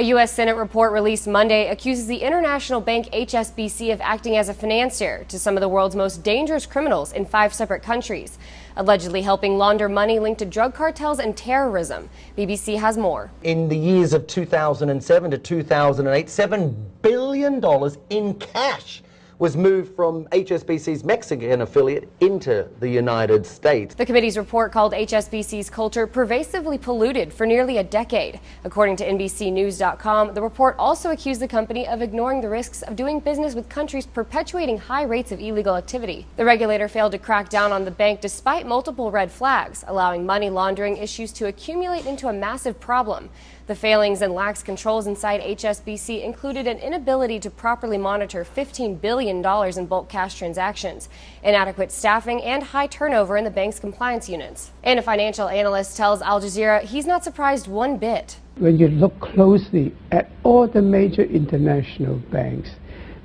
A U.S. Senate report released Monday accuses the international bank HSBC of acting as a financier to some of the world's most dangerous criminals in 5 separate countries, allegedly helping launder money linked to drug cartels and terrorism. BBC has more. In the years of 2007 to 2008, $7 billion in cash was moved from HSBC's Mexican affiliate into the United States. The committee's report called HSBC's culture pervasively polluted for nearly a decade. According to NBCnews.com, the report also accused the company of ignoring the risks of doing business with countries perpetuating high rates of illegal activity. The regulator failed to crack down on the bank despite multiple red flags, allowing money laundering issues to accumulate into a massive problem. The failings and lax controls inside HSBC included an inability to properly monitor $15 billion in bulk cash transactions, inadequate staffing, and high turnover in the bank's compliance units. And a financial analyst tells Al Jazeera he's not surprised one bit. When you look closely at all the major international banks,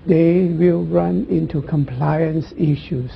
they will run into compliance issues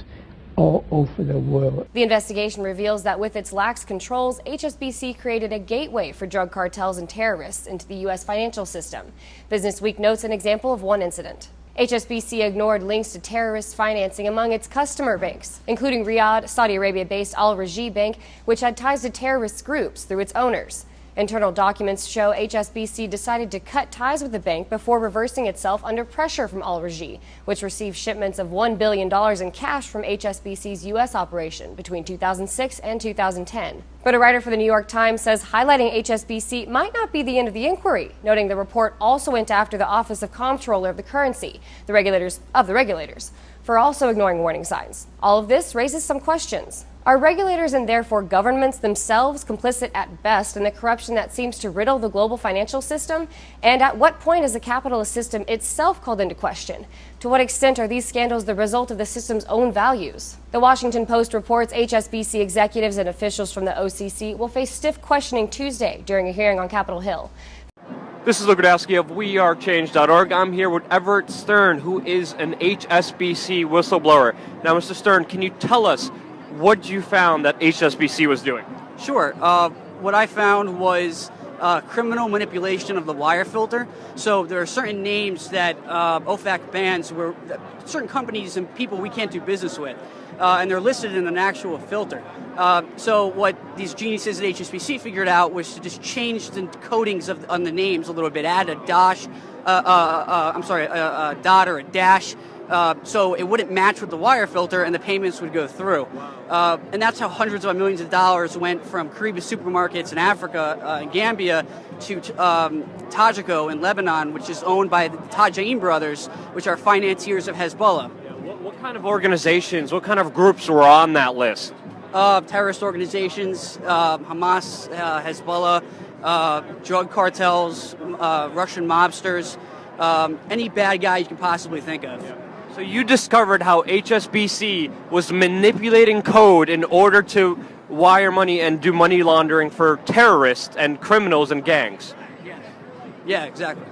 all over the world. The investigation reveals that with its lax controls, HSBC created a gateway for drug cartels and terrorists into the U.S. financial system. Business Week notes an example of one incident. HSBC ignored links to terrorist financing among its customer banks, including Riyadh, Saudi Arabia-based Al Rajhi Bank, which had ties to terrorist groups through its owners. Internal documents show HSBC decided to cut ties with the bank before reversing itself under pressure from Al Rajhi, which received shipments of $1 billion in cash from HSBC's U.S. operation between 2006 and 2010. But a writer for the New York Times says highlighting HSBC might not be the end of the inquiry, noting the report also went after the Office of Comptroller of the Currency, the regulators, for also ignoring warning signs. All of this raises some questions. Are regulators and therefore governments themselves complicit at best in the corruption that seems to riddle the global financial system? And at what point is the capitalist system itself called into question? To what extent are these scandals the result of the system's own values? The Washington Post reports HSBC executives and officials from the OCC will face stiff questioning Tuesday during a hearing on Capitol Hill. This is Luke Radowski of WeAreChange.org. I'm here with Everett Stern, who is an HSBC whistleblower. Now, Mr. Stern, can you tell us what you found that HSBC was doing? Sure. What I found was criminal manipulation of the wire filter. So there are certain names that OFAC bans where certain companies and people we can't do business with, and they're listed in an actual filter. So what these geniuses at HSBC figured out was to just change the codings on the names a little bit, add a dash, a dot or a dash, so it wouldn't match with the wire filter and the payments would go through. And that's how hundreds of millions of dollars went from Kariba supermarkets in Africa and Gambia to Tajiko in Lebanon, which is owned by the Tajain brothers, which are financiers of Hezbollah. What kind of organizations, what kind of groups were on that list? Terrorist organizations, Hamas, Hezbollah, drug cartels, Russian mobsters, any bad guy you can possibly think of. So you discovered how HSBC was manipulating code in order to wire money and do money laundering for terrorists and criminals and gangs. Yeah, exactly.